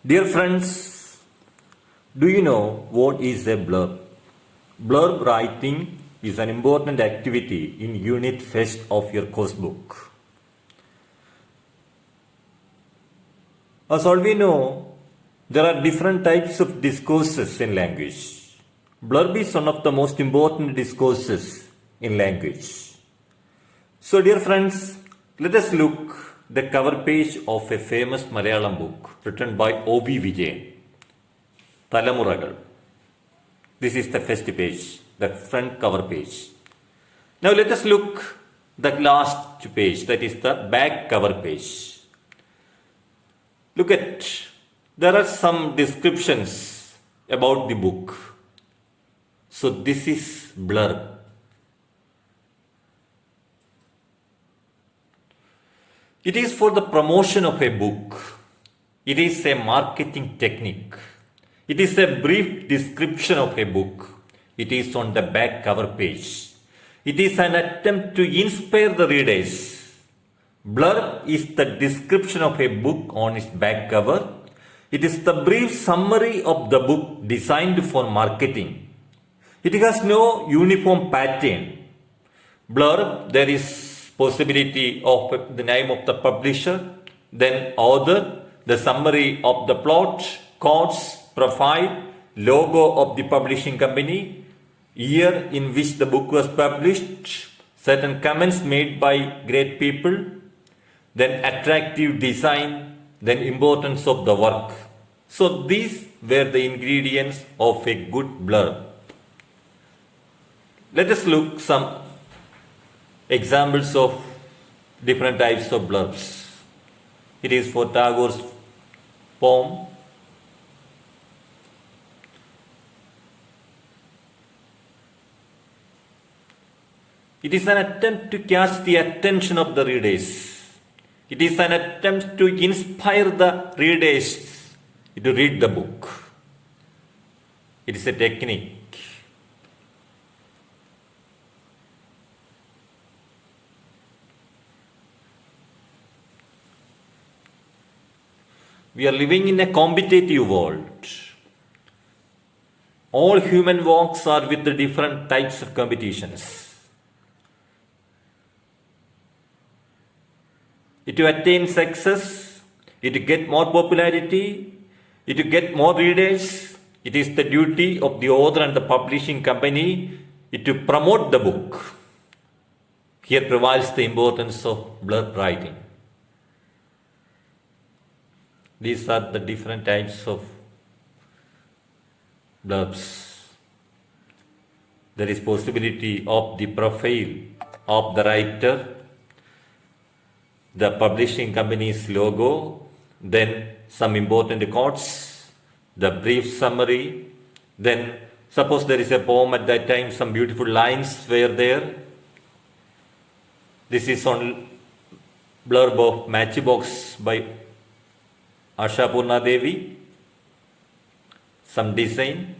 Dear friends, do you know what is a blurb? Blurb writing is an important activity in Unit First of your course book. As all we know, there are different types of discourses in language. Blurb is one of the most important discourses in language. So dear friends, let us look the cover page of a famous Malayalam book written by O.V. Vijayan, Talamuragal. This is the first page, the front cover page. Now let us look the last page, that is the back cover page. Look at, there are some descriptions about the book. So this is blurb. It is for the promotion of a book. It is a marketing technique. It is a brief description of a book. It is on the back cover page. It is an attempt to inspire the readers. Blurb is the description of a book on its back cover. It is the brief summary of the book designed for marketing. It has no uniform pattern. Blurb, there is possibility of the name of the publisher, then author, the summary of the plot, quotes, profile, logo of the publishing company, year in which the book was published, certain comments made by great people, then attractive design, then importance of the work. So these were the ingredients of a good blurb. Let us look some examples of different types of blurbs. It is for Tagore's poem. It is an attempt to catch the attention of the readers. It is an attempt to inspire the readers to read the book. It is a technique. We are living in a competitive world. All human walks are with the different types of competitions. It to attain success, it to get more popularity, it to get more readers, it is the duty of the author and the publishing company it to promote the book. Here prevails the importance of blurb writing. These are the different types of blurbs. There is possibility of the profile of the writer, the publishing company's logo, then some important quotes, the brief summary, then suppose there is a poem at that time, some beautiful lines were there. This is on blurb of Matchbox by Ashapurna Devi, some design.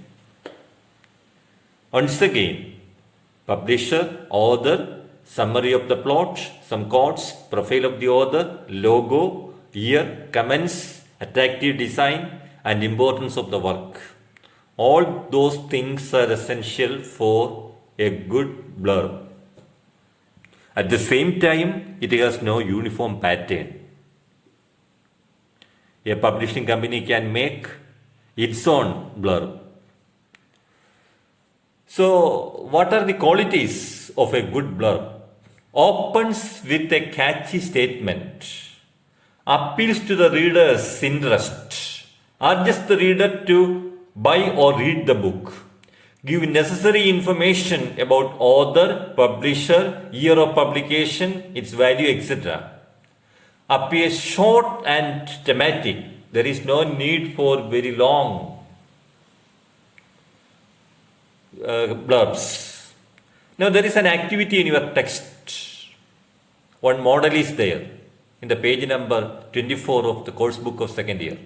Once again, publisher, author, summary of the plot, some quotes, profile of the author, logo, year, comments, attractive design, and importance of the work. All those things are essential for a good blurb. At the same time, it has no uniform pattern. A publishing company can make its own blurb. So, what are the qualities of a good blurb? Opens with a catchy statement, appeals to the reader's interest, urges the reader to buy or read the book, give necessary information about author, publisher, year of publication, its value, etc. Appears short and thematic. There is no need for very long blurbs. Now there is an activity in your text. One model is there in the page number 24 of the course book of second year.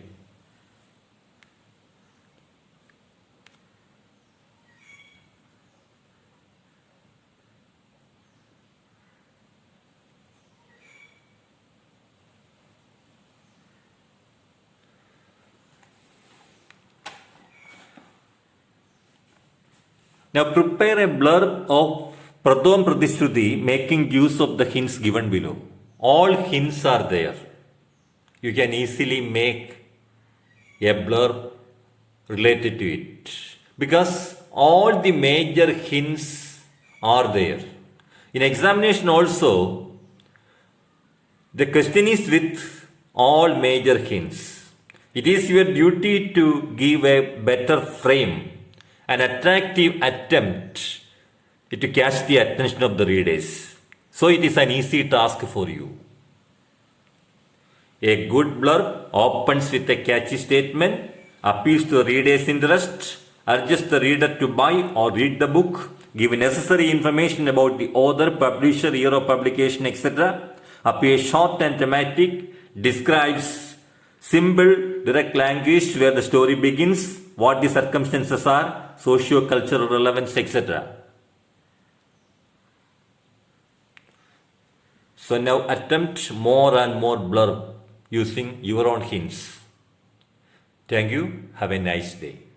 Now prepare a blurb of Pradom Pratishruti making use of the hints given below. All hints are there. You can easily make a blurb related to it because all the major hints are there. In examination also, the question is with all major hints. It is your duty to give a better frame, an attractive attempt to catch the attention of the readers. So it is an easy task for you. A good blurb opens with a catchy statement, appeals to the reader's interest, urges the reader to buy or read the book, give necessary information about the author, publisher, year of publication, etc., appears short and dramatic, describes simple, direct language where the story begins, what the circumstances are, socio-cultural relevance, etc. So now attempt more and more blurb using your own hints. Thank you. Have a nice day.